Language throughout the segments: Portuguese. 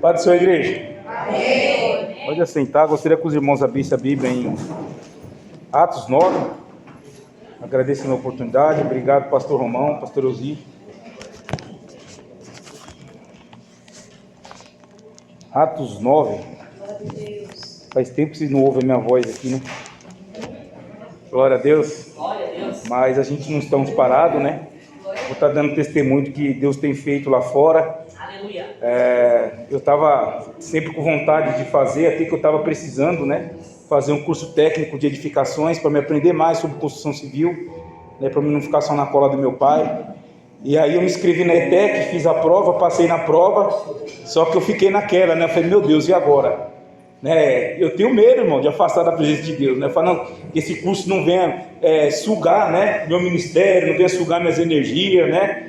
Pai do Senhor, igreja. Amém. Pode assentar. Gostaria que os irmãos abrissem a Bíblia em Atos 9. Agradeço a oportunidade. Obrigado, pastor Romão, pastor Ozi. Atos 9. Faz tempo que vocês não ouvem a minha voz aqui, né? Glória a Deus. Mas a gente não estamos parados, né? Vou estar dando testemunho do que Deus tem feito lá fora. Eu estava sempre com vontade de fazer, até que eu estava precisando, né? Fazer um curso técnico de edificações para me aprender mais sobre construção civil, né? Para mim não ficar só na cola do meu pai. E aí eu me inscrevi na ETEC, fiz a prova, passei na prova, só que eu fiquei naquela, né? Eu falei, meu Deus, e agora? Né? Eu tenho medo, irmão, de afastar da presença de Deus, né? Falando que esse curso não venha sugar, né? Meu ministério, não venha sugar minhas energias, né?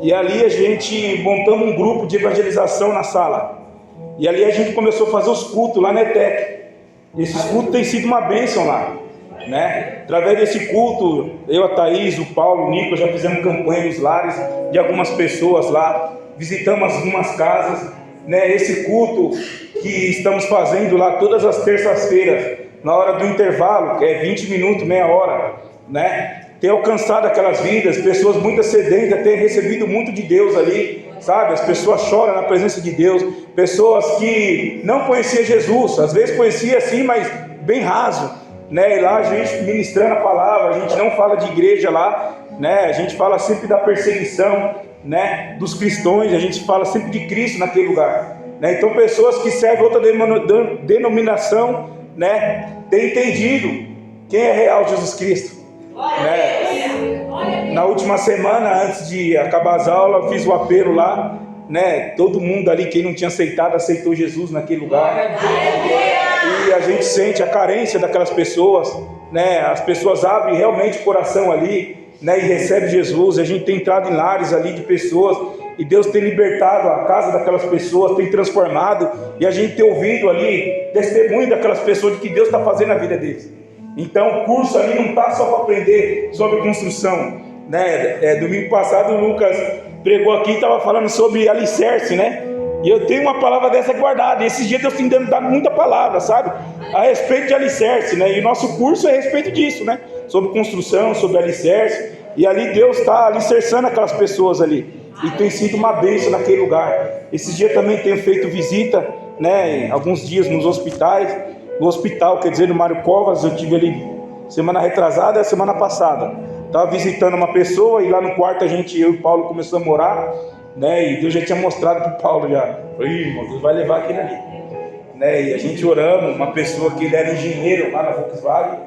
E ali a gente montamos um grupo de evangelização na sala. E ali a gente começou a fazer os cultos lá na ETEC. Esses cultos têm sido uma bênção lá, né? Através desse culto, eu, a Thaís, o Paulo, o Nico, já fizemos campanha nos lares de algumas pessoas lá. Visitamos algumas casas, né? Esse culto que estamos fazendo lá todas as terças-feiras, na hora do intervalo, que é 20 minutos, meia hora, né? Tem alcançado aquelas vidas, pessoas muito sedentas, têm recebido muito de Deus ali, sabe? As pessoas choram na presença de Deus, pessoas que não conheciam Jesus, às vezes conhecia sim, mas bem raso, né? E lá a gente ministrando a palavra, a gente não fala de igreja lá, né? A gente fala sempre da perseguição, né? Dos cristãos, a gente fala sempre de Cristo naquele lugar, né? Então pessoas que servem outra denominação, né? Têm entendido quem é real Jesus Cristo. Né? Na última semana, antes de acabar as aulas, fiz o apelo lá, né? Todo mundo ali, quem não tinha aceitado, aceitou Jesus naquele lugar. E a gente sente a carência daquelas pessoas, né? As pessoas abrem realmente o coração ali, né? E recebem Jesus. A gente tem entrado em lares ali de pessoas e Deus tem libertado a casa daquelas pessoas, tem transformado, e a gente tem ouvido ali testemunho daquelas pessoas de que Deus está fazendo na vida deles. Então o curso ali não está só para aprender sobre construção, né? Domingo passado o Lucas pregou aqui e estava falando sobre alicerce, né? E eu tenho uma palavra dessa guardada, e esses dias Deus tem dado muita palavra, sabe? A respeito de alicerce, né? E o nosso curso é a respeito disso, né? Sobre construção, sobre alicerce, e ali Deus está alicerçando aquelas pessoas ali, e tem sido uma bênção naquele lugar. Esses dias também tenho feito visita, né? Alguns dias nos hospitais. No hospital, quer dizer, no Mário Covas, eu tive ali semana retrasada e a semana passada. Estava visitando uma pessoa e lá no quarto eu e o Paulo começamos a morar, né? E Deus já tinha mostrado para o Paulo já. Falei, irmão, Deus vai levar aquele ali. Né? E a gente oramos, uma pessoa que ele era engenheiro lá na Volkswagen,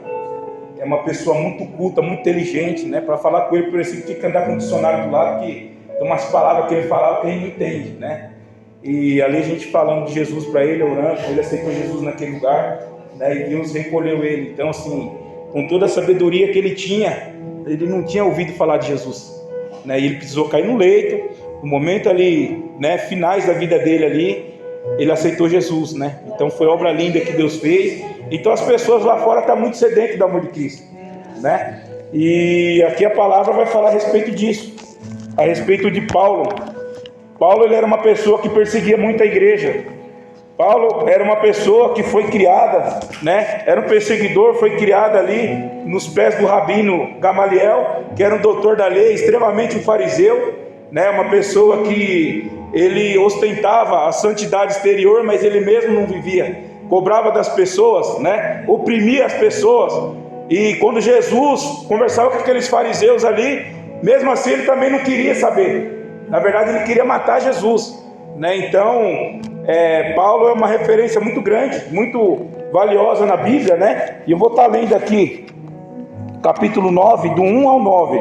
é uma pessoa muito culta, muito inteligente, né? Para falar com ele, por isso que tem que andar com o dicionário do lado, que tem umas palavras que ele falava que a gente não entende, né? E ali a gente falando de Jesus para ele, orando, ele aceitou Jesus naquele lugar, né? E Deus recolheu ele. Então assim, com toda a sabedoria que ele tinha, ele não tinha ouvido falar de Jesus, né? E ele precisou cair no leito, no momento ali, né, finais da vida dele ali, ele aceitou Jesus, né? Então foi obra linda que Deus fez. Então as pessoas lá fora estão muito sedentas do amor de Cristo, né? E aqui a palavra vai falar a respeito disso, a respeito de Paulo. Paulo, ele era uma pessoa que perseguia muito a igreja. Paulo era uma pessoa que foi criada, né? Era um perseguidor, foi criado ali nos pés do rabino Gamaliel, que era um doutor da lei, extremamente um fariseu, né? Uma pessoa que ele ostentava a santidade exterior, mas ele mesmo não vivia. Cobrava das pessoas, né? Oprimia as pessoas. E quando Jesus conversava com aqueles fariseus ali, mesmo assim ele também não queria saber. Na verdade ele queria matar Jesus, né? Então Paulo é uma referência muito grande, muito valiosa na Bíblia, né? E eu vou estar lendo aqui capítulo 9, do 1 ao 9.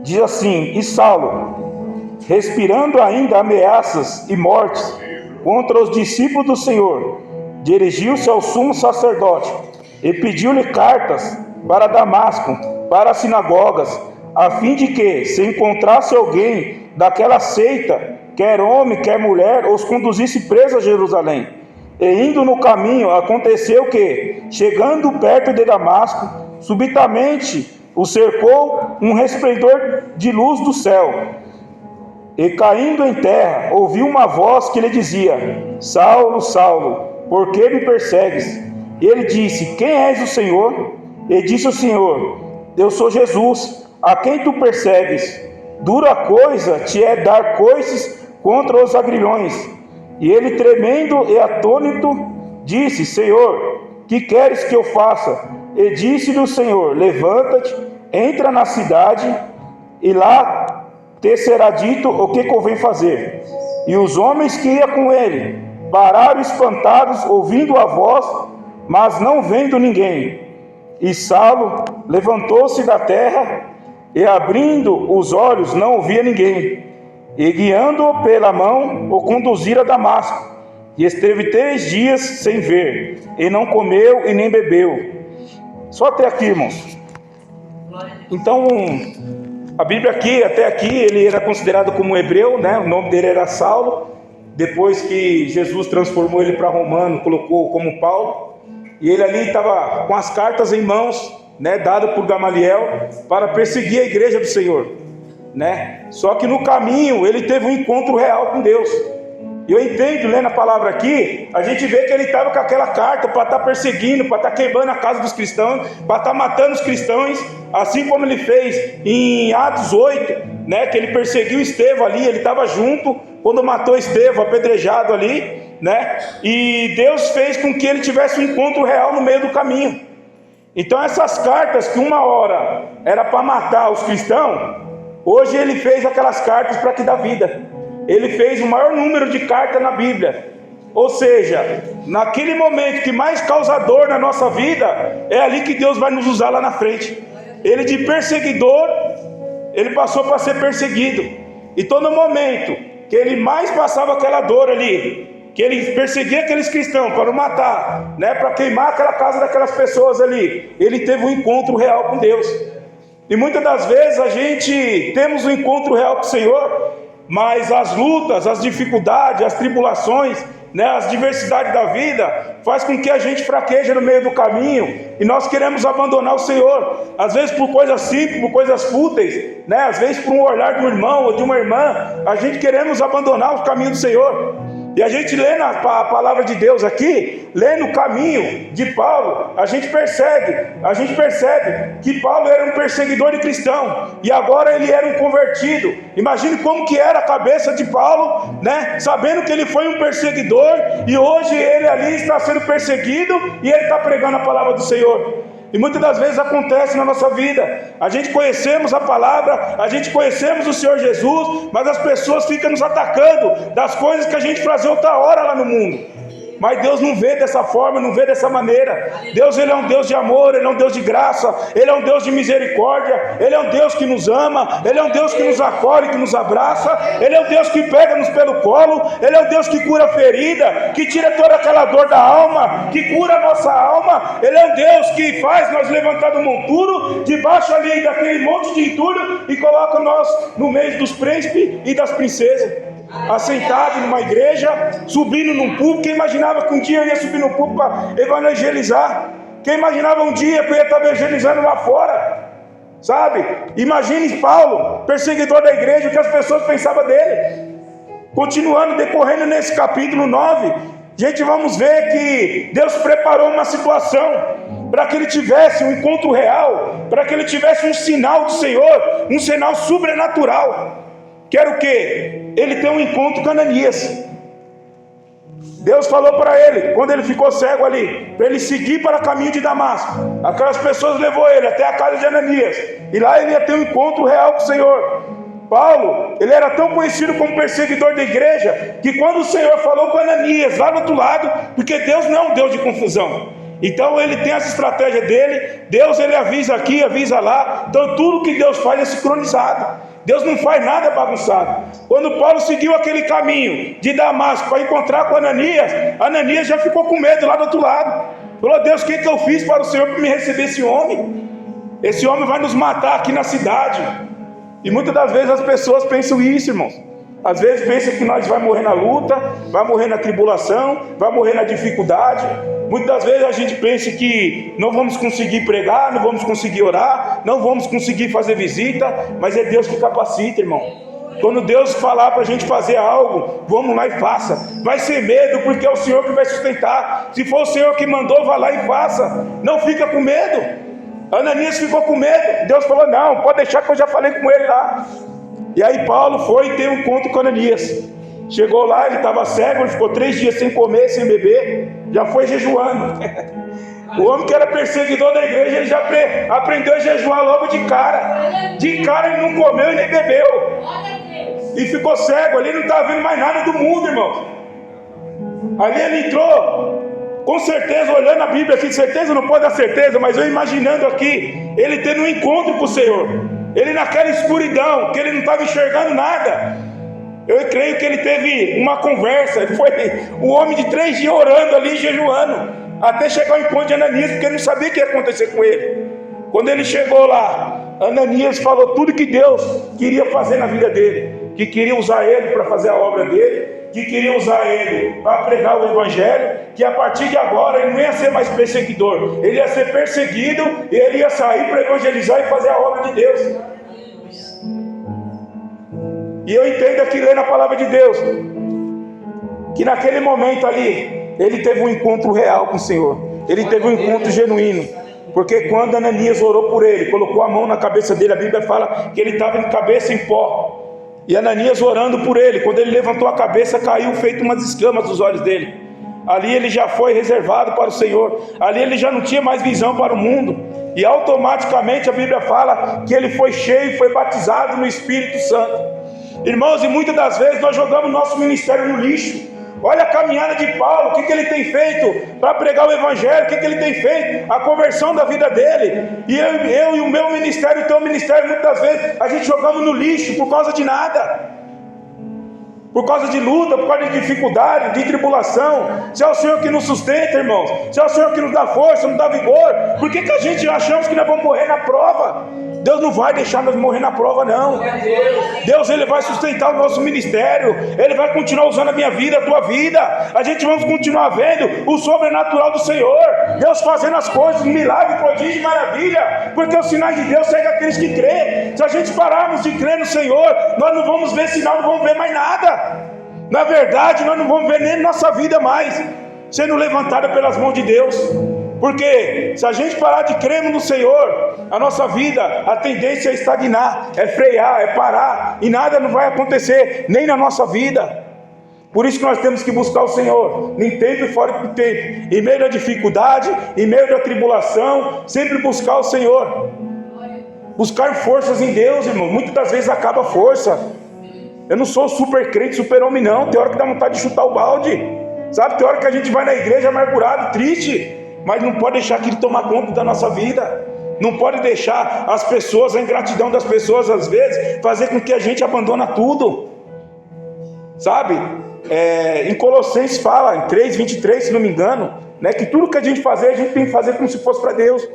Diz assim: E Saulo, respirando ainda ameaças e mortes contra os discípulos do Senhor, dirigiu-se ao sumo sacerdote e pediu-lhe cartas para Damasco, para as sinagogas, a fim de que, se encontrasse alguém daquela seita, quer homem, quer mulher, os conduzisse presos a Jerusalém. E indo no caminho, aconteceu que, chegando perto de Damasco, subitamente o cercou um resplendor de luz do céu. E caindo em terra, ouviu uma voz que lhe dizia: Saulo, Saulo, por que me persegues? E ele disse: Quem és o Senhor? E disse o Senhor: Eu sou Jesus, a quem tu persegues. Dura coisa te é dar coices contra os agrilhões. E ele, tremendo e atônito, disse: Senhor, que queres que eu faça? E disse-lhe o Senhor: Levanta-te, entra na cidade, e lá te será dito o que convém fazer. E os homens que iam com ele pararam espantados, ouvindo a voz, mas não vendo ninguém. E Saulo levantou-se da terra, e abrindo os olhos não via ninguém. E guiando-o pela mão, o conduziram a Damasco. E esteve 3 dias sem ver, e não comeu e nem bebeu. Só até aqui, irmãos. Então, a Bíblia aqui, até aqui, ele era considerado como hebreu, né? O nome dele era Saulo. Depois que Jesus transformou ele para romano, colocou como Paulo. E ele ali estava com as cartas em mãos, né? Dado por Gamaliel, para perseguir a igreja do Senhor, né? Só que no caminho, ele teve um encontro real com Deus. Eu entendo, lendo a palavra aqui, a gente vê que ele estava com aquela carta para estar perseguindo, para estar queimando a casa dos cristãos, para estar matando os cristãos, assim como ele fez em Atos 8, né, que ele perseguiu Estevão ali, ele estava junto quando matou Estevão, apedrejado ali, né, e Deus fez com que ele tivesse um encontro real no meio do caminho. Então essas cartas que uma hora era para matar os cristãos, hoje ele fez aquelas cartas para que dá vida. Ele fez o maior número de cartas na Bíblia. Ou seja, naquele momento que mais causador na nossa vida, é ali que Deus vai nos usar lá na frente. Ele de perseguidor, ele passou para ser perseguido. Então no momento que ele mais passava aquela dor ali, que ele perseguia aqueles cristãos para matar, né, para queimar aquela casa daquelas pessoas ali, ele teve um encontro real com Deus. E muitas das vezes a gente temos um encontro real com o Senhor, mas as lutas, as dificuldades, as tribulações, né, as diversidades da vida faz com que a gente fraqueje no meio do caminho e nós queremos abandonar o Senhor, às vezes por coisas simples, por coisas fúteis, né, às vezes por um olhar de um irmão ou de uma irmã, a gente queremos abandonar o caminho do Senhor. E a gente lê a palavra de Deus aqui, lê no caminho de Paulo, a gente percebe que Paulo era um perseguidor de cristão, e agora ele era um convertido. Imagine como que era a cabeça de Paulo, né? Sabendo que ele foi um perseguidor, e hoje ele ali está sendo perseguido, e ele está pregando a palavra do Senhor. E muitas das vezes acontece na nossa vida, a gente conhecemos a palavra, a gente conhecemos o Senhor Jesus, mas as pessoas ficam nos atacando das coisas que a gente fazia outra hora lá no mundo. Mas Deus não vê dessa forma, não vê dessa maneira. Deus, Ele é um Deus de amor, Ele é um Deus de graça, Ele é um Deus de misericórdia, Ele é um Deus que nos ama, Ele é um Deus que nos acolhe, que nos abraça, Ele é um Deus que pega-nos pelo colo, Ele é um Deus que cura a ferida, que tira toda aquela dor da alma, que cura a nossa alma. Ele é um Deus que faz nós levantar do monturo, debaixo ali daquele monte de entulho, e coloca nós no meio dos príncipes e das princesas, assentado numa igreja, subindo num púlpito. Quem imaginava que um dia eu ia subir no púlpito para evangelizar? Quem imaginava um dia que eu ia estar evangelizando lá fora? Sabe? Imagine Paulo, perseguidor da igreja, o que as pessoas pensavam dele. Continuando, decorrendo nesse capítulo 9, gente, vamos ver que Deus preparou uma situação para que ele tivesse um encontro real, para que ele tivesse um sinal do Senhor, um sinal sobrenatural. Que era o quê? Ele tem um encontro com Ananias. Deus falou para ele, quando ele ficou cego ali, para ele seguir para o caminho de Damasco. Aquelas pessoas levou ele até a casa de Ananias, e lá ele ia ter um encontro real com o Senhor. Paulo, ele era tão conhecido como perseguidor da igreja, que quando o Senhor falou com Ananias lá do outro lado, porque Deus não é um Deus de confusão, então ele tem as estratégias dele. Deus, ele avisa aqui, avisa lá. Então tudo que Deus faz é sincronizado. Deus não faz nada bagunçado. Quando Paulo seguiu aquele caminho de Damasco para encontrar com Ananias, Ananias já ficou com medo lá do outro lado. Falou: Deus, o que eu fiz para o Senhor para me receber esse homem? Esse homem vai nos matar aqui na cidade. E muitas das vezes as pessoas pensam isso, irmãos. Às vezes pensam que nós vamos morrer na luta, vai morrer na tribulação, vai morrer na dificuldade. Muitas das vezes a gente pensa que não vamos conseguir pregar, não vamos conseguir orar, não vamos conseguir fazer visita, mas é Deus que capacita, irmão. Quando Deus falar para a gente fazer algo, vamos lá e faça. Vai ser medo, porque é o Senhor que vai sustentar. Se for o Senhor que mandou, vá lá e faça. Não fica com medo. Ananias ficou com medo. Deus falou, não, pode deixar que eu já falei com ele lá. E aí Paulo foi e teve um encontro com Ananias. Chegou lá, ele estava cego, ele ficou 3 dias sem comer, sem beber, já foi jejuando. O homem que era perseguidor da igreja, ele já aprendeu a jejuar logo de cara. De cara ele não comeu e nem bebeu. E ficou cego, ali não estava vendo mais nada do mundo, irmão. Ali ele entrou, com certeza, olhando a Bíblia aqui, certeza não pode dar certeza, mas eu imaginando aqui, ele tendo um encontro com o Senhor. Ele naquela escuridão, que ele não estava enxergando nada. Eu creio que ele teve uma conversa. Ele foi um homem de 3 dias orando ali, jejuando, até chegar ao encontro de Ananias, porque ele não sabia o que ia acontecer com ele. Quando ele chegou lá, Ananias falou tudo que Deus queria fazer na vida dele, que queria usar ele para fazer a obra dele, que queria usar ele para pregar o evangelho, que a partir de agora ele não ia ser mais perseguidor, ele ia ser perseguido e ele ia sair para evangelizar e fazer a obra de Deus. E eu entendo aqui, lendo a palavra de Deus, que naquele momento ali, ele teve um encontro real com o Senhor. Ele teve um encontro genuíno. Porque quando Ananias orou por ele, colocou a mão na cabeça dele, a Bíblia fala que ele estava de cabeça em pó. E Ananias orando por ele, quando ele levantou a cabeça, caiu feito umas escamas dos olhos dele. Ali ele já foi reservado para o Senhor. Ali ele já não tinha mais visão para o mundo. E automaticamente a Bíblia fala que ele foi cheio e foi batizado no Espírito Santo. Irmãos, e muitas das vezes nós jogamos nosso ministério no lixo. Olha a caminhada de Paulo, o que ele tem feito para pregar o evangelho, o que ele tem feito, a conversão da vida dele. E eu e o meu ministério, o teu ministério, muitas vezes a gente jogamos no lixo por causa de nada, por causa de luta, por causa de dificuldade, de tribulação. Se é o Senhor que nos sustenta, irmãos, se é o Senhor que nos dá força, nos dá vigor, por que a gente achamos que nós vamos morrer na prova? Deus não vai deixar nós morrer na prova, não. Deus, ele vai sustentar o nosso ministério. Ele vai continuar usando a minha vida, a tua vida. A gente vamos continuar vendo o sobrenatural do Senhor, Deus fazendo as coisas, milagre, prodígio e maravilha, porque os sinais de Deus seguem aqueles que crêem. Se a gente pararmos de crer no Senhor, nós não vamos ver sinal, não vamos ver mais nada. Na verdade, nós não vamos ver nem nossa vida mais sendo levantada pelas mãos de Deus. Porque se a gente parar de crer no Senhor, a nossa vida, a tendência é estagnar, é frear, é parar, e nada não vai acontecer, nem na nossa vida. Por isso que nós temos que buscar o Senhor, em tempo e fora de tempo, em meio da dificuldade, em meio da tribulação, sempre buscar o Senhor, buscar forças em Deus, irmão. Muitas das vezes acaba a força. Eu não sou super crente, super homem não, tem hora que dá vontade de chutar o balde, sabe? Tem hora que a gente vai na igreja amargurado, triste, mas não pode deixar aquilo tomar conta da nossa vida. Não pode deixar as pessoas, a ingratidão das pessoas às vezes, fazer com que a gente abandone tudo. Sabe? Em Colossenses fala, em 3:23, se não me engano, né, que tudo que a gente fazer, a gente tem que fazer como se fosse para Deus.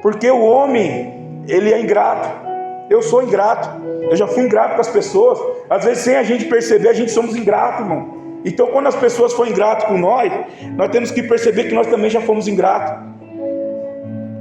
Porque o homem, ele é ingrato. Eu sou ingrato. Eu já fui ingrato com as pessoas. Às vezes sem a gente perceber, a gente somos ingratos, irmão. Então quando as pessoas forem ingratas com nós temos que perceber que nós também já fomos ingratos.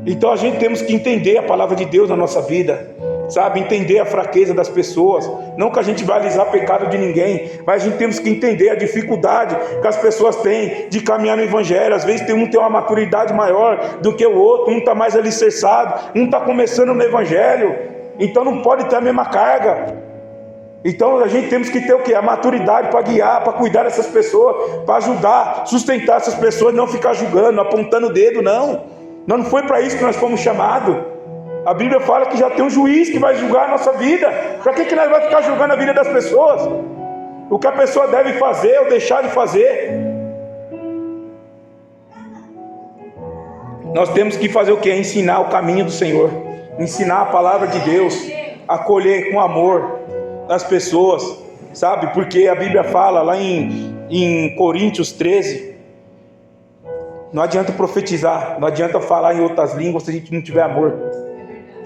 Então a gente temos que entender a palavra de Deus na nossa vida, sabe? Entender a fraqueza das pessoas. Não que a gente vai alisar pecado de ninguém, mas a gente temos que entender a dificuldade que as pessoas têm de caminhar no evangelho. Às vezes um tem uma maturidade maior do que o outro, um está mais alicerçado, um está começando no evangelho, então não pode ter a mesma carga. Então a gente temos que ter o quê? A maturidade para guiar, para cuidar dessas pessoas, para ajudar, sustentar essas pessoas, não ficar julgando, apontando o dedo, não. Não foi para isso que nós fomos chamados. A Bíblia fala que já tem um juiz que vai julgar a nossa vida. Para que nós vamos ficar julgando a vida das pessoas? O que a pessoa deve fazer ou deixar de fazer. Nós temos que fazer o quê? Ensinar o caminho do Senhor, ensinar a palavra de Deus, acolher com amor das pessoas, sabe? Porque a Bíblia fala lá em Coríntios 13, não adianta profetizar, não adianta falar em outras línguas se a gente não tiver amor,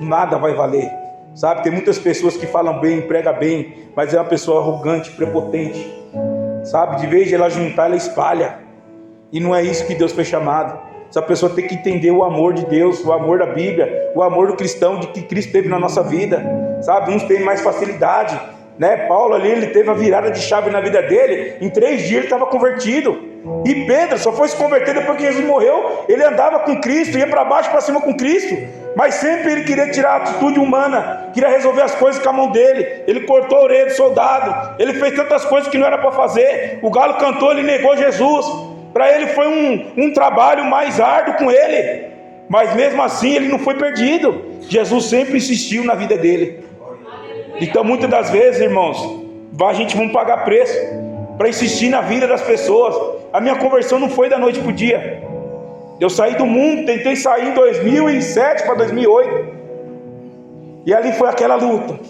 nada vai valer, sabe? Tem muitas pessoas que falam bem, pregam bem, mas é uma pessoa arrogante, prepotente, sabe? De vez de ela juntar, ela espalha. E não é isso que Deus foi chamado. Essa pessoa tem que entender o amor de Deus, o amor da Bíblia, o amor do cristão, de que Cristo teve na nossa vida, sabe? Uns têm mais facilidade, né? Paulo ali, ele teve a virada de chave na vida dele, em 3 dias ele estava convertido. E Pedro só foi se converter depois que Jesus morreu. Ele andava com Cristo, ia para baixo, para cima com Cristo, mas sempre ele queria tirar a atitude humana, queria resolver as coisas com a mão dele. Ele cortou a orelha do soldado, ele fez tantas coisas que não era para fazer. O galo cantou, ele negou Jesus. Para ele foi um trabalho mais árduo com ele, mas mesmo assim ele não foi perdido. Jesus sempre insistiu na vida dele. Então muitas das vezes, irmãos, a gente vai pagar preço para insistir na vida das pessoas. A minha conversão não foi da noite para o dia. Eu saí do mundo, tentei sair em 2007 para 2008, e ali foi aquela luta.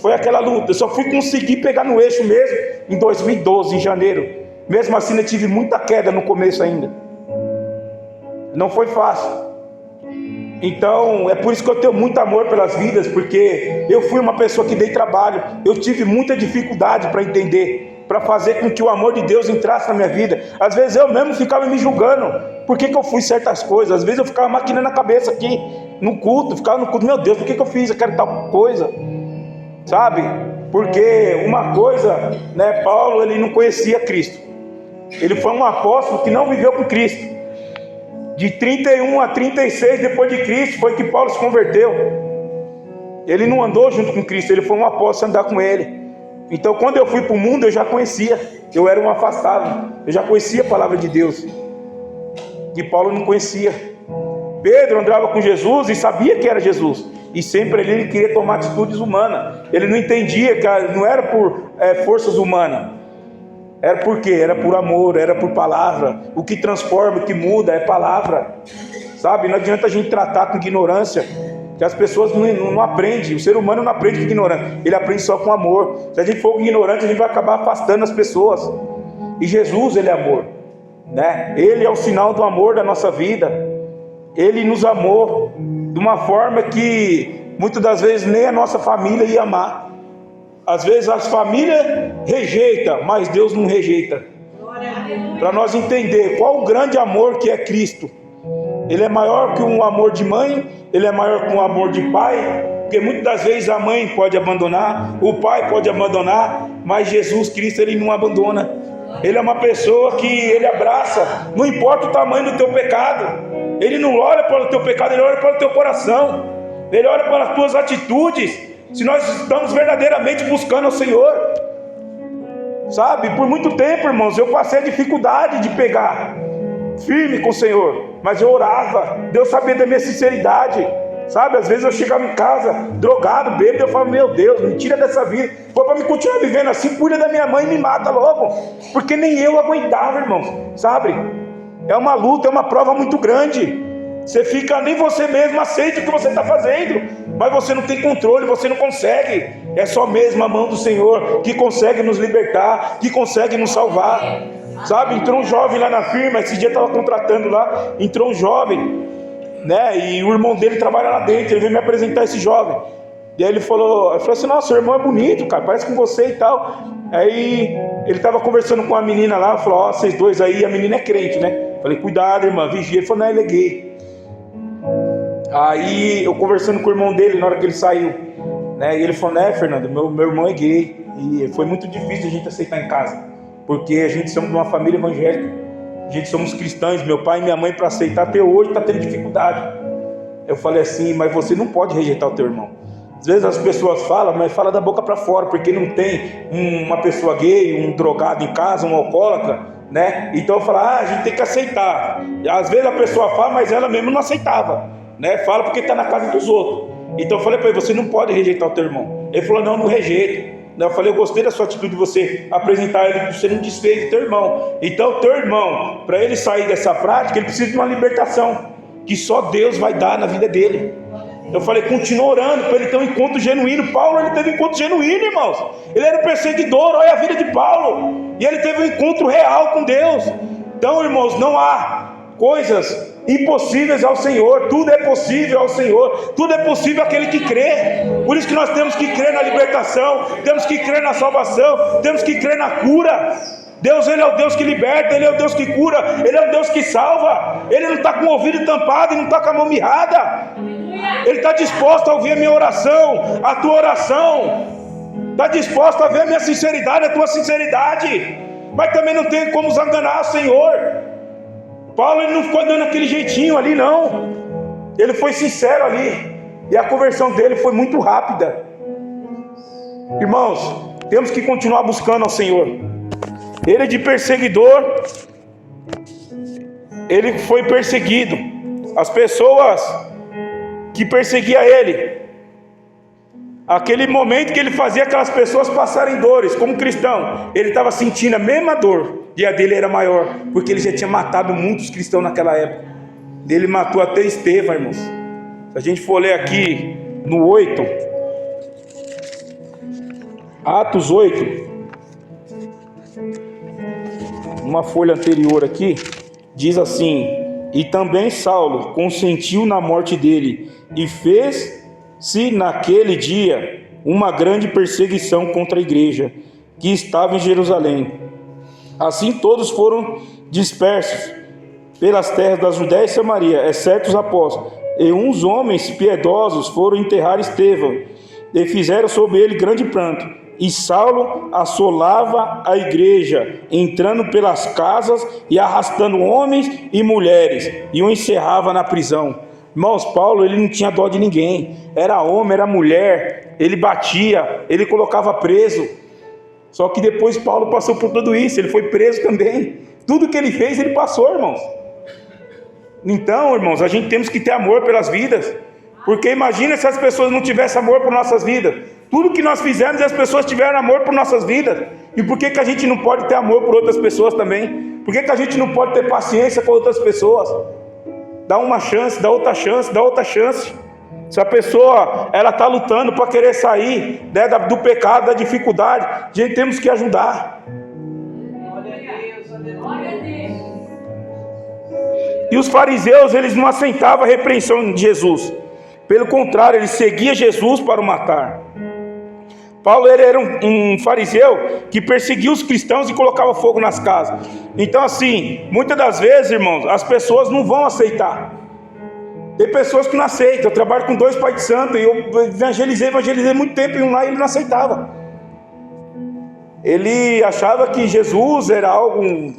Eu só fui conseguir pegar no eixo mesmo em 2012, em janeiro. Mesmo assim eu tive muita queda no começo ainda. Não foi fácil. Então é por isso que eu tenho muito amor pelas vidas, porque eu fui uma pessoa que dei trabalho. Eu tive muita dificuldade para entender, para fazer com que o amor de Deus entrasse na minha vida. Às vezes eu mesmo ficava me julgando, por que eu fui certas coisas. Às vezes eu ficava maquinando a cabeça aqui no culto, meu Deus, por que eu fiz aquela tal coisa, sabe? Porque uma coisa, né, Paulo, ele não conhecia Cristo. Ele foi um apóstolo que não viveu com Cristo. De 31 a 36 depois de Cristo foi que Paulo se converteu. Ele não andou junto com Cristo, ele foi um apóstolo andar com ele. Então quando eu fui para o mundo eu já conhecia, eu era um afastado, eu já conhecia a palavra de Deus, que Paulo não conhecia. Pedro andava com Jesus e sabia que era Jesus, e sempre ele queria tomar atitudes humanas. Ele não entendia que não era por forças humanas. Era por quê? Era por amor, era por palavra. O que transforma, o que muda é palavra, sabe? Não adianta a gente tratar com ignorância, que as pessoas não aprendem. O ser humano não aprende com ignorância, ele aprende só com amor. Se a gente for ignorante, a gente vai acabar afastando as pessoas. E Jesus, ele é amor, né? Ele é o sinal do amor da nossa vida. Ele nos amou de uma forma que muitas das vezes nem a nossa família ia amar. Às vezes as famílias rejeitam, mas Deus não rejeita. Para nós entender qual o grande amor que é Cristo. Ele é maior que um amor de mãe, ele é maior que um amor de pai, porque muitas das vezes a mãe pode abandonar, o pai pode abandonar, mas Jesus Cristo, ele não abandona. Ele é uma pessoa que ele abraça, não importa o tamanho do teu pecado. Ele não olha para o teu pecado, ele olha para o teu coração, ele olha para as tuas atitudes. Se nós estamos verdadeiramente buscando ao Senhor, sabe? Por muito tempo, irmãos, eu passei a dificuldade de pegar firme com o Senhor, mas eu orava. Deus sabia da minha sinceridade, sabe? Às vezes eu chegava em casa drogado, bêbado, eu falava, meu Deus, me tira dessa vida. Foi para me continuar vivendo assim, cuida da minha mãe e me mata logo, porque nem eu aguentava, irmãos, sabe? É uma luta, é uma prova muito grande. Você fica, nem você mesmo aceita o que você está fazendo, mas você não tem controle, você não consegue. É só mesmo a mão do Senhor que consegue nos libertar, que consegue nos salvar, sabe? Entrou um jovem lá na firma, esse dia eu estava contratando lá, entrou um jovem, né? E o irmão dele trabalha lá dentro, ele veio me apresentar esse jovem. E aí ele falou assim, nossa, seu irmão é bonito, cara, parece com você e tal. Aí ele estava conversando com a menina lá, falou, ó, vocês dois aí, a menina é crente, né? Falei, cuidado, irmã, vigia. Ele falou, não, ele é gay. Aí eu conversando com o irmão dele na hora que ele saiu, né? E ele falou, né, Fernando, meu irmão é gay. E foi muito difícil a gente aceitar em casa, porque a gente somos de uma família evangélica, a gente somos cristãos, meu pai e minha mãe, para aceitar até hoje está tendo dificuldade. Eu falei assim, mas você não pode rejeitar o teu irmão. Às vezes as pessoas falam, mas fala da boca para fora, porque não tem uma pessoa gay, um drogado em casa, um alcoólatra, né? Então eu falo, a gente tem que aceitar. Às vezes a pessoa fala, mas ela mesmo não aceitava, né? Fala porque está na casa dos outros. Então eu falei para ele, você não pode rejeitar o teu irmão. Ele falou, não rejeito. Eu falei, eu gostei da sua atitude de você apresentar ele, você não desfez o teu irmão. Então o teu irmão, para ele sair dessa prática, ele precisa de uma libertação, que só Deus vai dar na vida dele. Eu falei, continua orando para ele ter um encontro genuíno. Paulo, ele teve um encontro genuíno, irmãos. Ele era um perseguidor, olha a vida de Paulo. E ele teve um encontro real com Deus. Então, irmãos, não há coisas impossíveis ao Senhor. Tudo é possível ao Senhor. Tudo é possível àquele que crê. Por isso que nós temos que crer na libertação, temos que crer na salvação, temos que crer na cura. Deus, Ele é o Deus que liberta, Ele é o Deus que cura, Ele é o Deus que salva. Ele não está com o ouvido tampado e não está com a mão mirrada. Ele está disposto a ouvir a minha oração, a tua oração. Está disposto a ver a minha sinceridade, a tua sinceridade. Mas também não tem como enganar o Senhor. Paulo, ele não ficou dando aquele jeitinho ali, não. Ele foi sincero ali. E a conversão dele foi muito rápida. Irmãos, temos que continuar buscando ao Senhor. Ele de perseguidor, ele foi perseguido. As pessoas que perseguiam ele, aquele momento que ele fazia aquelas pessoas passarem dores, como cristão, ele estava sentindo a mesma dor, e a dele era maior, porque ele já tinha matado muitos cristãos naquela época. Ele matou até Estevão, irmãos. Se a gente for ler aqui no 8, Atos 8, uma folha anterior aqui, diz assim: e também Saulo consentiu na morte dele, e fez-se naquele dia uma grande perseguição contra a igreja que estava em Jerusalém. Assim todos foram dispersos pelas terras da Judéia e Samaria, exceto os apóstolos. E uns homens piedosos foram enterrar Estevão, e fizeram sobre ele grande pranto. E Saulo assolava a igreja, entrando pelas casas e arrastando homens e mulheres, e o encerrava na prisão. Irmãos, Paulo, ele não tinha dó de ninguém. Era homem, era mulher, ele batia, ele colocava preso. Só que depois Paulo passou por tudo isso, ele foi preso também. Tudo que ele fez, ele passou, irmãos. Então, irmãos, a gente temos que ter amor pelas vidas. Porque imagina se as pessoas não tivessem amor por nossas vidas. Tudo que nós fizemos, as pessoas tiveram amor por nossas vidas. E por que a gente não pode ter amor por outras pessoas também? Por que a gente não pode ter paciência com outras pessoas? Dá uma chance, dá outra chance, dá outra chance. Se a pessoa ela está lutando para querer sair, né, do pecado, da dificuldade, a gente temos que ajudar. E os fariseus, eles não aceitavam a repreensão de Jesus. Pelo contrário, eles seguiam Jesus para o matar. Paulo era um fariseu que perseguia os cristãos e colocava fogo nas casas. Então assim, muitas das vezes, irmãos, as pessoas não vão aceitar. Tem pessoas que não aceitam. Eu trabalho com 2 pais de santo e eu evangelizei muito tempo e um lá ele não aceitava. Ele achava que Jesus era algo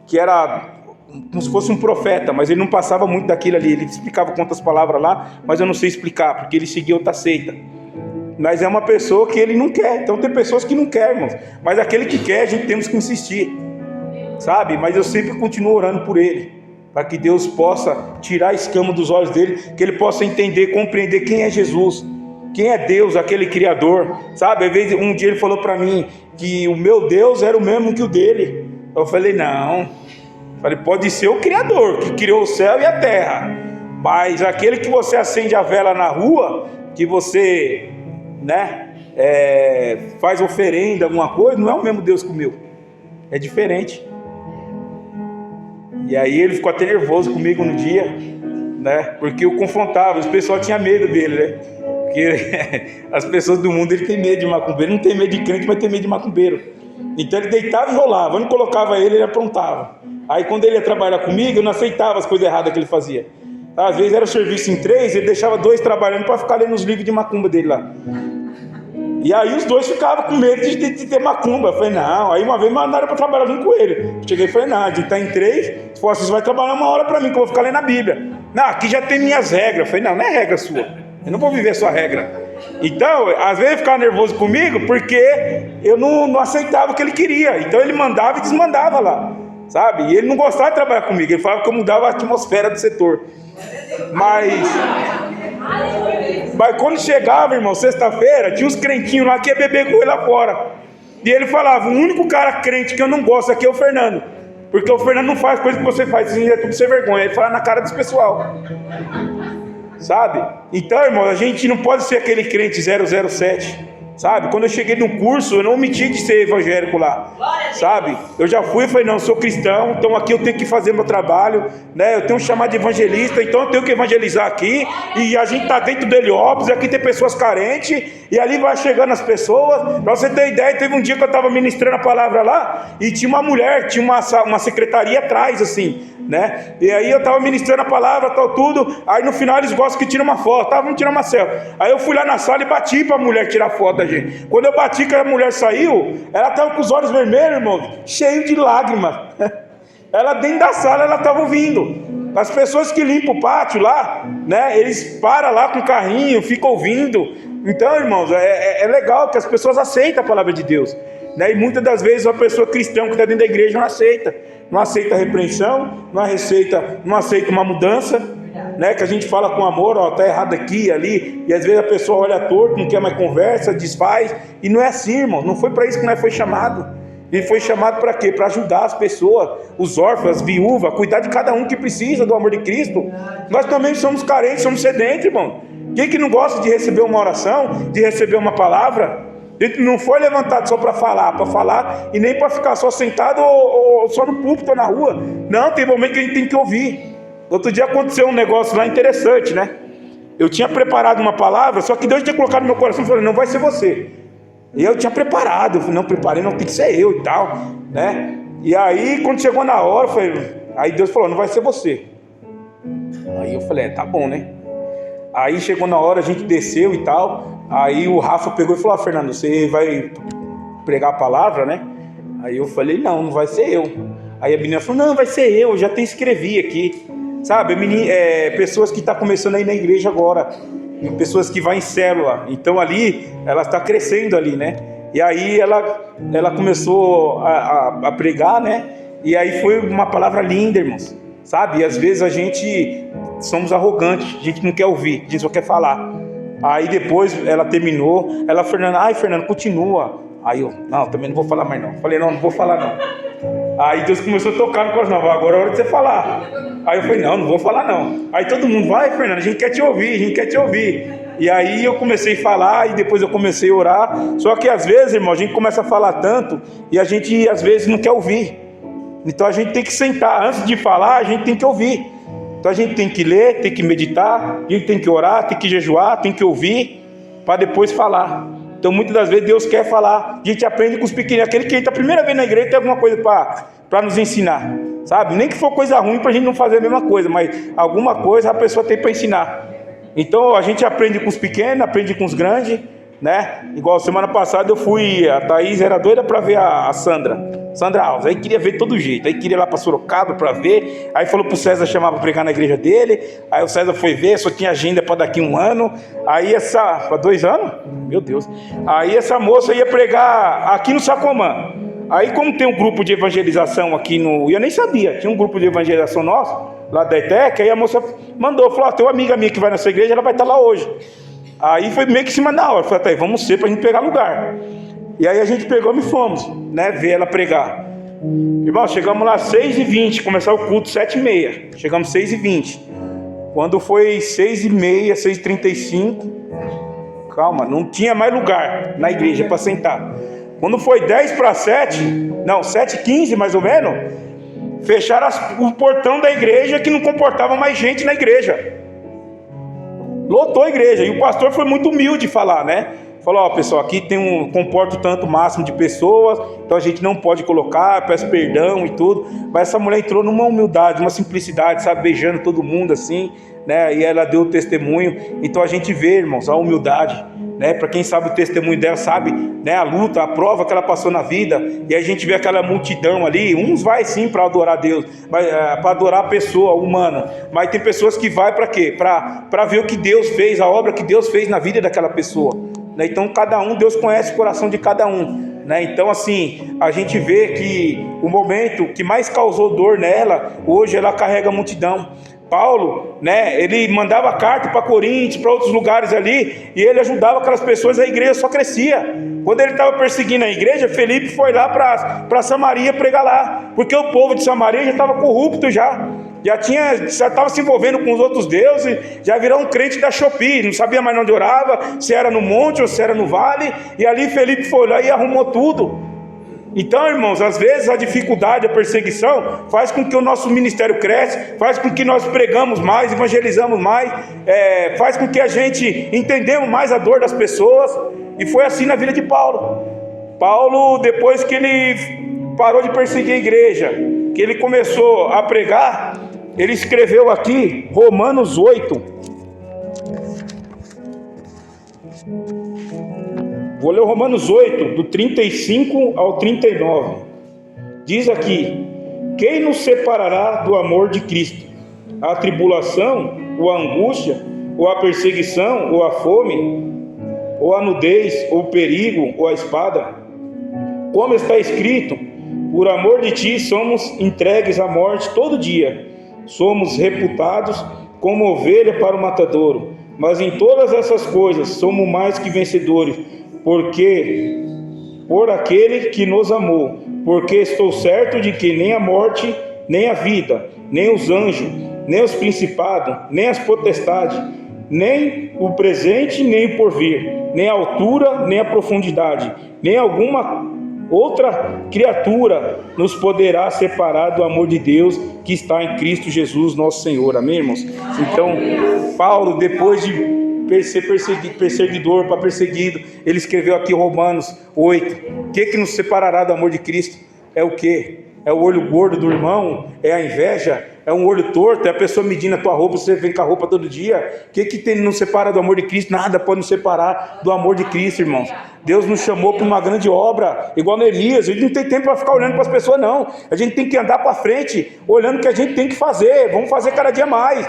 que era como se fosse um profeta, mas ele não passava muito daquilo ali. Ele explicava quantas palavras lá, mas eu não sei explicar, porque ele seguia outra seita. Mas é uma pessoa que ele não quer. Então tem pessoas que não querem, irmãos. Mas aquele que quer, a gente temos que insistir, sabe? Mas eu sempre continuo orando por ele, para que Deus possa tirar a escama dos olhos dele, que ele possa entender, compreender quem é Jesus, quem é Deus, aquele Criador, sabe? Às vezes, um dia ele falou para mim que o meu Deus era o mesmo que o dele. Eu falei, não. Falei, pode ser o Criador, que criou o céu e a terra, mas aquele que você acende a vela na rua, que você, né, faz oferenda, alguma coisa, não é o mesmo Deus que o meu, é diferente. E aí ele ficou até nervoso comigo no dia, né, porque eu confrontava, o pessoal tinha medo dele, né, porque as pessoas do mundo, ele tem medo de macumbeiro, não tem medo de crente, mas tem medo de macumbeiro. Então ele deitava e rolava, eu não colocava ele aprontava. Aí quando ele ia trabalhar comigo, eu não aceitava as coisas erradas que ele fazia. Às vezes era o serviço em 3, ele deixava 2 trabalhando para ficar lendo os livros de macumba dele lá. E aí os 2 ficavam com medo de ter macumba. Eu falei, não. Aí uma vez mandaram para trabalhar junto com ele. Cheguei e falei, não, a gente está em 3, se for assim, você vai trabalhar 1 hora para mim, que eu vou ficar lendo a Bíblia. Não, aqui já tem minhas regras. Eu falei, não é regra sua, eu não vou viver a sua regra. Então, às vezes ele ficava nervoso comigo, porque eu não aceitava o que ele queria. Então ele mandava e desmandava lá, sabe? E ele não gostava de trabalhar comigo, ele falava que eu mudava a atmosfera do setor. Mas quando chegava, irmão, sexta-feira, tinha uns crentinhos lá que ia beber com ele lá fora. E ele falava, o único cara crente que eu não gosto aqui é o Fernando, porque o Fernando não faz coisa que você faz, assim, é tudo sem vergonha. Ele fala na cara desse pessoal, sabe? Então, irmão, a gente não pode ser aquele crente 007, sabe? Quando eu cheguei no curso, eu não omiti de ser evangélico lá, sabe? Eu já fui e falei, não, eu sou cristão, então aqui eu tenho que fazer meu trabalho, né? Eu tenho um chamado de evangelista, então eu tenho que evangelizar aqui, e a gente está dentro do Heliópolis, aqui tem pessoas carentes, e ali vai chegando as pessoas. Pra você ter ideia, teve um dia que eu estava ministrando a palavra lá, e tinha uma mulher, tinha uma secretaria atrás, assim, né? E aí eu estava ministrando a palavra, tal, tudo, aí no final eles gostam que tira uma foto, tá? Vamos tirar uma selfie. Aí eu fui lá na sala e bati para a mulher tirar foto da gente. Quando eu bati que a mulher saiu, ela estava com os olhos vermelhos, irmão, cheio de lágrimas. Ela dentro da sala, ela estava ouvindo. As pessoas que limpam o pátio lá, né? Eles param lá com o carrinho, ficam ouvindo. Então, irmãos, é legal que as pessoas aceitem a palavra de Deus, né? E muitas das vezes uma pessoa cristã que está dentro da igreja não aceita a repreensão, não aceita uma mudança, né? Que a gente fala com amor, ó, tá errado aqui e ali, e às vezes a pessoa olha torto, não quer mais conversa, desfaz, e não é assim, irmão. Não foi para isso que nós foi chamado. Ele foi chamado para quê? Para ajudar as pessoas, os órfãos, as viúvas, cuidar de cada um que precisa do amor de Cristo. Nós também somos carentes, somos sedentos, irmão. Quem que não gosta de receber uma oração, de receber uma palavra? Ele não foi levantado só para falar, e nem para ficar só sentado ou só no púlpito ou na rua. Não, tem momento que a gente tem que ouvir. Outro dia aconteceu um negócio lá interessante, né? Eu tinha preparado uma palavra, só que Deus tinha colocado no meu coração e falou, não vai ser você. E eu tinha preparado, eu falei, não preparei, não, tem que ser eu e tal, né? E aí, quando chegou na hora, aí Deus falou, não vai ser você. Aí eu falei, tá bom, né? Aí chegou na hora, a gente desceu e tal. Aí o Rafa pegou e falou, Fernando, você vai pregar a palavra, né? Aí eu falei, não vai ser eu. Aí a menina falou, não, vai ser eu já até escrevi aqui. Sabe, pessoas que estão começando aí na igreja agora, pessoas que vão em célula, então ali, ela está crescendo ali, né? E aí ela começou a pregar, né? E aí foi uma palavra linda, irmãos, sabe? E às vezes a gente somos arrogantes, a gente não quer ouvir, a gente só quer falar. Aí depois ela terminou, Fernando, continua. Aí eu, não, também não vou falar mais não. Falei, não vou falar não. Aí Deus começou a tocar no coração, agora é hora de você falar. Aí eu falei, não vou falar não. Aí todo mundo, vai Fernando, a gente quer te ouvir. E aí eu comecei a falar e depois eu comecei a orar. Só que às vezes, irmão, a gente começa a falar tanto e a gente às vezes não quer ouvir. Então a gente tem que sentar, antes de falar a gente tem que ouvir. Então a gente tem que ler, tem que meditar, a gente tem que orar, tem que jejuar, tem que ouvir, para depois falar. Então muitas das vezes Deus quer falar, a gente aprende com os pequenos, aquele que entra a primeira vez na igreja tem alguma coisa para nos ensinar, sabe? Nem que for coisa ruim para a gente não fazer a mesma coisa, mas alguma coisa a pessoa tem para ensinar. Então a gente aprende com os pequenos, aprende com os grandes, né? Igual semana passada a Thaís era doida para ver a Sandra Alves, aí queria ver de todo jeito, aí queria ir lá para Sorocaba para ver, aí falou pro César chamar para pregar na igreja dele, aí o César foi ver, só tinha agenda para daqui 1 ano, aí para 2 anos, meu Deus, aí essa moça ia pregar aqui no Sacomã, aí como tem um grupo de evangelização aqui eu nem sabia, tinha um grupo de evangelização nosso, lá da ETEC, aí a moça falou, tem uma amiga minha que vai nessa igreja, ela vai estar lá hoje. Aí foi meio que em cima da hora, falei, vamos ser para a gente pegar lugar. E aí a gente pegou e fomos, né, ver ela pregar. Irmão, chegamos lá 6h20, começar o culto 7h30, chegamos 6h20. Quando foi 6h30, 6h35, calma, não tinha mais lugar na igreja para sentar. Quando foi 10 para 7, não, 7h15 mais ou menos, fecharam o portão da igreja que não comportava mais gente na igreja. Lotou a igreja, e o pastor foi muito humilde falar, né? Falou, pessoal, aqui comporta tanto máximo de pessoas, então a gente não pode colocar, peço perdão e tudo. Mas essa mulher entrou numa humildade, uma simplicidade, sabe, beijando todo mundo assim, né? E ela deu o testemunho. Então a gente vê, irmãos, a humildade, né? Para quem sabe o testemunho dela, sabe, né? A luta, a prova que ela passou na vida. E a gente vê aquela multidão ali, uns vai sim para adorar Deus, para adorar a pessoa humana, mas tem pessoas que vai para quê? Para ver o que Deus fez, a obra que Deus fez na vida daquela pessoa. Então cada um, Deus conhece o coração de cada um, né? Então assim, a gente vê que o momento que mais causou dor nela, hoje ela carrega a multidão. Paulo, né, ele mandava carta para Coríntios, para outros lugares ali, e ele ajudava aquelas pessoas, a igreja só crescia. Quando ele estava perseguindo a igreja, Felipe foi lá para Samaria pregar lá, porque o povo de Samaria já estava corrupto já. já estava se envolvendo com os outros deuses, já virou um crente da Shopee, não sabia mais onde orava, se era no monte ou se era no vale, e ali Felipe foi lá e arrumou tudo. Então, irmãos, às vezes a dificuldade, a perseguição faz com que o nosso ministério cresça, faz com que nós pregamos mais, evangelizamos mais, faz com que a gente entendemos mais a dor das pessoas. E foi assim na vida de Paulo. Paulo, depois que ele parou de perseguir a igreja, que ele começou a pregar, ele escreveu aqui Romanos 8. Vou ler o Romanos 8, do 35 ao 39. Diz aqui: quem nos separará do amor de Cristo? A tribulação, ou a angústia, ou a perseguição, ou a fome, ou a nudez, ou o perigo, ou a espada? Como está escrito: por amor de ti somos entregues à morte todo dia, somos reputados como ovelha para o matadouro. Mas em todas essas coisas somos mais que vencedores, porque por aquele que nos amou, porque estou certo de que nem a morte, nem a vida, nem os anjos, nem os principados, nem as potestades, nem o presente, nem o porvir, nem a altura, nem a profundidade, nem alguma outra criatura nos poderá separar do amor de Deus que está em Cristo Jesus nosso Senhor. Amém, irmãos? Então, Paulo, depois de ser perseguidor para perseguido, ele escreveu aqui Romanos 8. O que nos separará do amor de Cristo? É o que? É o olho gordo do irmão? É a inveja? É um olho torto? É a pessoa medindo a tua roupa, você vem com a roupa todo dia? O que tem nos separa do amor de Cristo? Nada pode nos separar do amor de Cristo, irmãos. Deus nos chamou para uma grande obra, igual Neemias. A gente não tem tempo para ficar olhando para as pessoas, não. A gente tem que andar para frente, olhando o que a gente tem que fazer. Vamos fazer cada dia mais.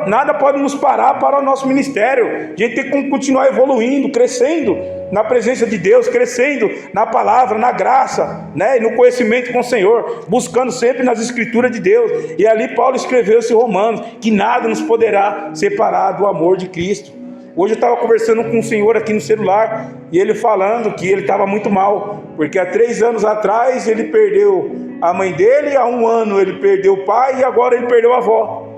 Nada pode nos parar para o nosso ministério. A gente tem que continuar evoluindo, crescendo na presença de Deus, crescendo na palavra, na graça, né? E no conhecimento com o Senhor, buscando sempre nas escrituras de Deus. E ali Paulo escreveu esse Romanos, que nada nos poderá separar do amor de Cristo. Hoje eu estava conversando com um senhor aqui no celular, e ele falando que ele estava muito mal, porque há 3 anos atrás ele perdeu a mãe dele, há 1 ano ele perdeu o pai, e agora ele perdeu a avó.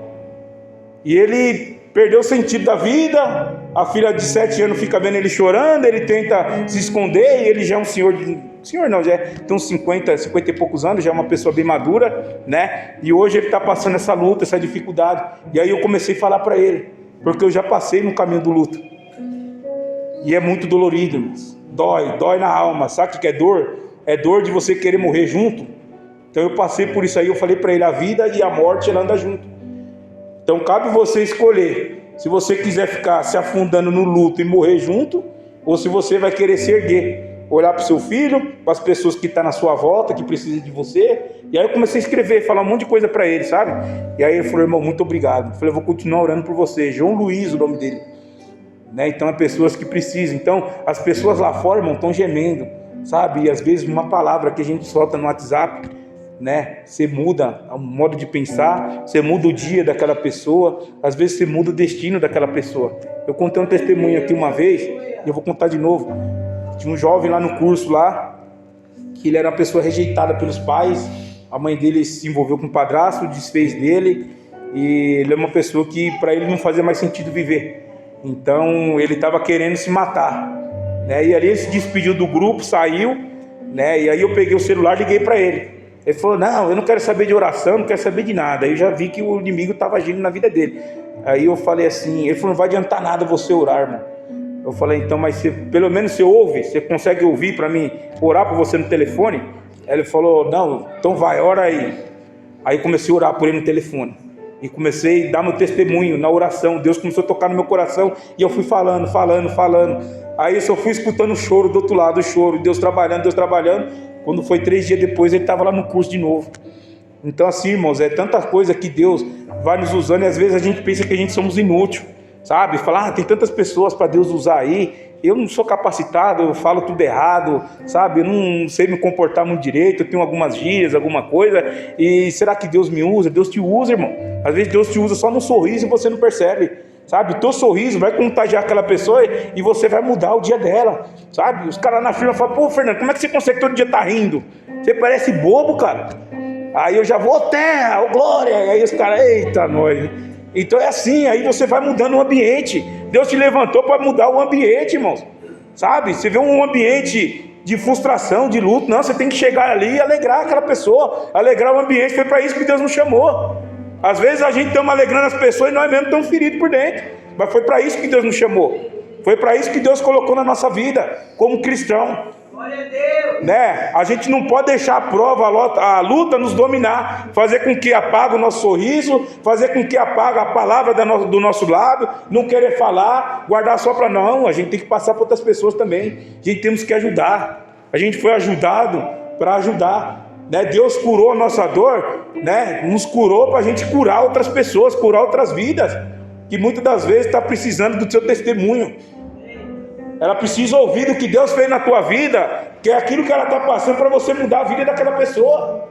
E ele perdeu o sentido da vida. A filha de 7 anos fica vendo ele chorando, ele tenta se esconder, e ele já é um senhor, já tem uns 50 e poucos anos, já é uma pessoa bem madura, né? E hoje ele está passando essa luta, essa dificuldade. E aí eu comecei a falar para ele, porque eu já passei no caminho do luto, e é muito dolorido, irmãos. Dói na alma. Sabe o que é dor? É dor de você querer morrer junto. Então eu passei por isso aí. Eu falei para ele: a vida e a morte, ela anda junto. Então cabe você escolher se você quiser ficar se afundando no luto e morrer junto, ou se você vai querer se erguer, olhar para o seu filho, para as pessoas que estão na sua volta, que precisam de você. E aí eu comecei a escrever, falar um monte de coisa para ele, sabe? E aí ele falou: irmão, muito obrigado. Eu falei: eu vou continuar orando por você. João Luiz, o nome dele, né? Então é pessoas que precisam. Então as pessoas lá fora, irmão, estão gemendo, sabe? E às vezes uma palavra que a gente solta no WhatsApp, né? Você muda o modo de pensar, você muda o dia daquela pessoa, às vezes você muda o destino daquela pessoa. Eu contei um testemunho aqui uma vez, e eu vou contar de novo. Tinha um jovem lá no curso lá, que ele era uma pessoa rejeitada pelos pais. A mãe dele se envolveu com o padrasto, desfez dele, e ele é uma pessoa que para ele não fazia mais sentido viver. Então ele estava querendo se matar, né? E ali ele se despediu do grupo, saiu, né? E aí eu peguei o celular e liguei para ele. Ele falou: não, eu não quero saber de oração, não quero saber de nada. Aí eu já vi que o inimigo estava agindo na vida dele. Aí eu falei assim, ele falou: não vai adiantar nada você orar, irmão. Eu falei: então, mas você, pelo menos você ouve, você consegue ouvir para mim orar por você no telefone? Aí ele falou: não, então vai, ora aí. Aí comecei a orar por ele no telefone. E comecei a dar meu testemunho na oração. Deus começou a tocar no meu coração, e eu fui falando. Aí eu só fui escutando o choro do outro lado, o choro, Deus trabalhando. Quando foi 3 dias depois, ele estava lá no curso de novo. Então assim, irmãos, é tanta coisa que Deus vai nos usando, e às vezes a gente pensa que a gente somos inúteis, sabe? Fala: tem tantas pessoas para Deus usar aí, eu não sou capacitado, eu falo tudo errado, sabe? Eu não sei me comportar muito direito, eu tenho algumas gírias, alguma coisa, e será que Deus me usa? Deus te usa, irmão. Às vezes Deus te usa só no sorriso e você não percebe, sabe? O teu sorriso vai contagiar aquela pessoa e você vai mudar o dia dela, sabe? Os caras na firma falam: pô, Fernando, como é que você consegue todo dia estar rindo? Você parece bobo, cara. Aí eu já vou, terra, ô glória. Aí os caras, eita, nós. Então é assim, aí você vai mudando o ambiente. Deus te levantou para mudar o ambiente, irmãos. Sabe? Você vê um ambiente de frustração, de luto. Não, você tem que chegar ali e alegrar aquela pessoa. Alegrar o ambiente. Foi para isso que Deus nos chamou. Às vezes a gente estamos alegrando as pessoas e nós mesmos estamos feridos por dentro. Mas foi para isso que Deus nos chamou. Foi para isso que Deus colocou na nossa vida, como cristão. Glória a Deus. Né? A gente não pode deixar a prova, a luta nos dominar, fazer com que apague o nosso sorriso, fazer com que apague a palavra do nosso lábio, não querer falar, guardar só para não. A gente tem que passar para outras pessoas também. A gente temos que ajudar. A gente foi ajudado para ajudar. Né? Deus curou a nossa dor, né? Nos curou para a gente curar outras pessoas, curar outras vidas, que muitas das vezes está precisando do seu testemunho. Ela precisa ouvir do que Deus fez na tua vida, que é aquilo que ela está passando, para você mudar a vida daquela pessoa.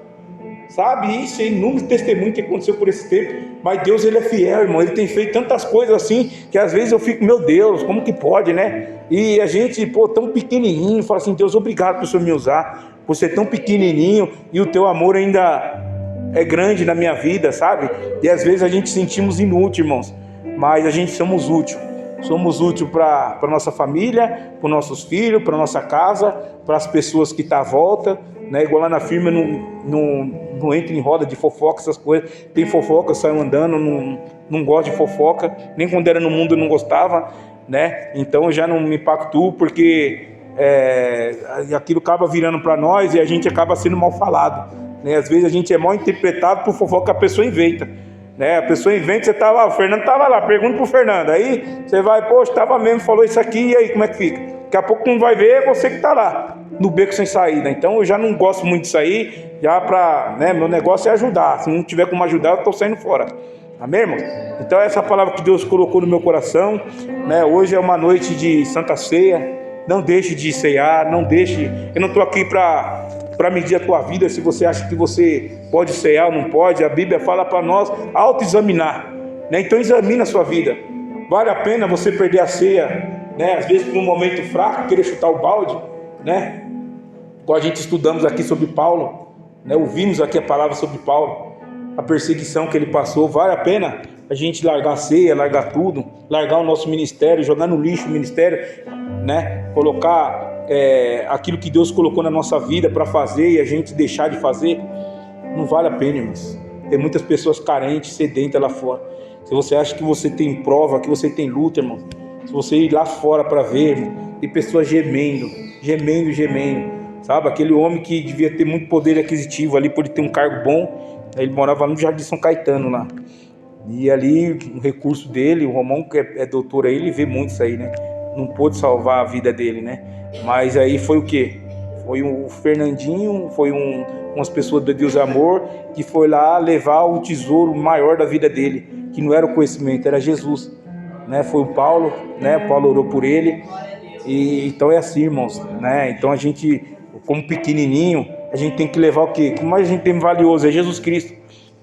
Sabe? Isso é inúmeros testemunhos que aconteceu por esse tempo. Mas Deus, Ele é fiel, irmão. Ele tem feito tantas coisas assim, que às vezes eu fico, meu Deus, como que pode, né? E a gente, tão pequenininho, fala assim, Deus, obrigado por Senhor me usar, por ser tão pequenininho, e o teu amor ainda é grande na minha vida, sabe? E às vezes a gente sentimos inútil, irmãos, mas a gente somos útil. Somos úteis para a nossa família, para os nossos filhos, para a nossa casa, para as pessoas que estão à volta, né? Igual lá na firma, não entra em roda de fofoca, essas coisas. Tem fofoca, eu saio andando, não gosto de fofoca, nem quando era no mundo eu não gostava, né? Então eu já não me impactuo, porque aquilo acaba virando para nós e a gente acaba sendo mal falado, né? Às vezes a gente é mal interpretado por fofoca que a pessoa inventa. Né? A pessoa inventa, o Fernando estava lá, pergunta pro Fernando, aí você vai, poxa, estava mesmo, falou isso aqui, e aí como é que fica? Daqui a pouco não vai ver, é você que está lá, no beco sem saída. Então eu já não gosto muito disso aí, meu negócio é ajudar, se não tiver como ajudar, eu estou saindo fora. Amém, irmão? Então essa palavra que Deus colocou no meu coração, né? Hoje é uma noite de Santa Ceia, não deixe de ceiar, eu não estou aqui para medir a tua vida, se você acha que você pode ceiar ou não pode. A Bíblia fala para nós autoexaminar, né? Então examina a sua vida. Vale a pena você perder a ceia, né? Às vezes por um momento fraco, querer chutar o balde, né? Igual a gente estudamos aqui sobre Paulo, né? Ouvimos aqui a palavra sobre Paulo, a perseguição que ele passou. Vale a pena a gente largar a ceia, largar tudo, largar o nosso ministério, jogar no lixo o ministério, né? Colocar aquilo que Deus colocou na nossa vida para fazer e a gente deixar de fazer? Não vale a pena, irmãos. Tem muitas pessoas carentes, sedentas lá fora. Se você acha que você tem prova, que você tem luta, irmão, se você ir lá fora para ver, irmão, tem pessoas gemendo, sabe? Aquele homem que devia ter muito poder aquisitivo ali, por ele ter um cargo bom, ele morava no Jardim São Caetano lá, e ali o recurso dele, o Romão, que é doutor aí, ele vê muito isso aí, né? Não pôde salvar a vida dele, né? Mas aí foi o quê? Foi o Fernandinho, foi umas pessoas de Deus Amor, que foi lá levar o tesouro maior da vida dele, que não era o conhecimento, era Jesus, né? Foi o Paulo, né? O Paulo orou por ele. E então é assim, irmãos, né? Então a gente, como pequenininho, a gente tem que levar o quê? O que mais a gente tem valioso é Jesus Cristo.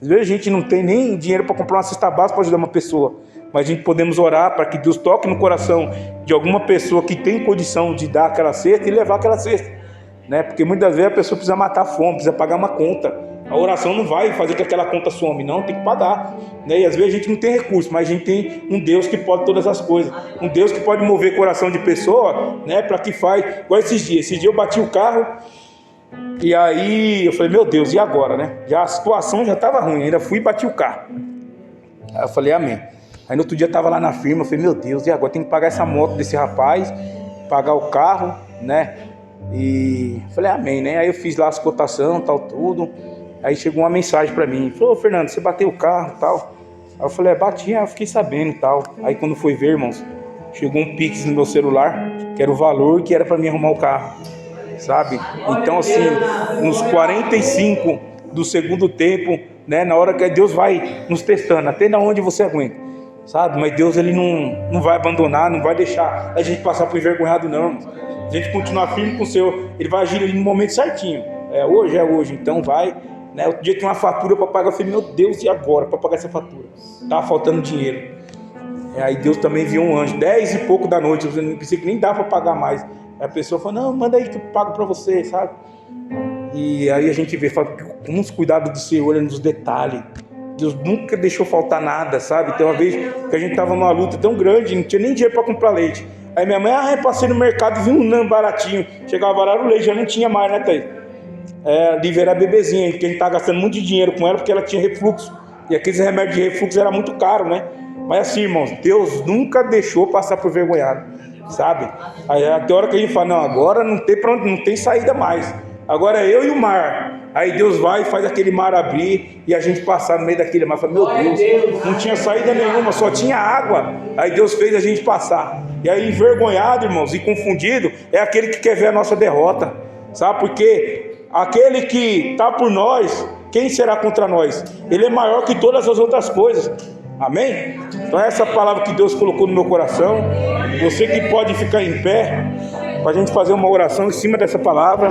Às vezes a gente não tem nem dinheiro para comprar uma cesta básica para ajudar uma pessoa, mas a gente podemos orar para que Deus toque no coração de alguma pessoa que tem condição de dar aquela cesta e levar aquela cesta, né? Porque muitas vezes a pessoa precisa matar a fome, precisa pagar uma conta. A oração não vai fazer que aquela conta some, não, tem que pagar, né? E às vezes a gente não tem recurso, mas a gente tem um Deus que pode todas as coisas, um Deus que pode mover coração de pessoa, né? Para que faz, igual esses dias eu bati o carro, e aí eu falei, meu Deus, e agora, né? A situação já estava ruim, ainda fui e bati o carro. Aí eu falei, amém. Aí no outro dia eu estava lá na firma, eu falei, meu Deus, e agora? Tem que pagar essa moto desse rapaz, pagar o carro, né? E falei, amém, né? Aí eu fiz lá as cotações, tal, tudo. Aí chegou uma mensagem para mim, falou, Fernando, você bateu o carro, tal? Aí eu falei, bati, eu fiquei sabendo e tal. Aí quando foi ver, irmãos, chegou um Pix no meu celular, que era o valor que era para mim arrumar o carro, sabe? Então assim, nos 45 do segundo tempo, né? Na hora que Deus vai nos testando, até na onde você aguenta, sabe? Mas Deus, ele não vai abandonar, não vai deixar a gente passar por envergonhado, não. A gente continuar firme com o Senhor, ele vai agir ali no momento certinho. É hoje, então vai, né? Outro dia tinha uma fatura para pagar, eu falei, meu Deus, e agora para pagar essa fatura? Tava faltando dinheiro. Aí Deus também enviou um anjo, 10 e pouco da noite, eu pensei que nem dá para pagar mais. Aí a pessoa falou, não, manda aí que eu pago para você, sabe? E aí a gente vê, fala, como os cuidados do Senhor é nos detalhes. Deus nunca deixou faltar nada, sabe? Tem uma vez que a gente tava numa luta tão grande, não tinha nem dinheiro para comprar leite. Aí minha mãe, eu passei no mercado e vi um NAN baratinho. Chegava barato o leite, já não tinha mais, né, Thaís? A Lívia era bebezinha, porque a gente tava gastando muito dinheiro com ela, porque ela tinha refluxo. E aqueles remédios de refluxo era muito caro, né? Mas assim, irmãos, Deus nunca deixou passar por vergonhado, sabe? Aí até a hora que a gente fala, não, agora não tem pra onde, não tem saída mais. Agora é eu e o mar. Aí Deus vai e faz aquele mar abrir e a gente passar no meio daquele mar. Fala, meu Deus, não tinha saída nenhuma, só tinha água. Aí Deus fez a gente passar. E aí envergonhado, irmãos, e confundido é aquele que quer ver a nossa derrota, sabe? Porque aquele que está por nós, quem será contra nós? Ele é maior que todas as outras coisas. Amém? Então essa palavra que Deus colocou no meu coração. Você que pode ficar em pé para a gente fazer uma oração em cima dessa palavra.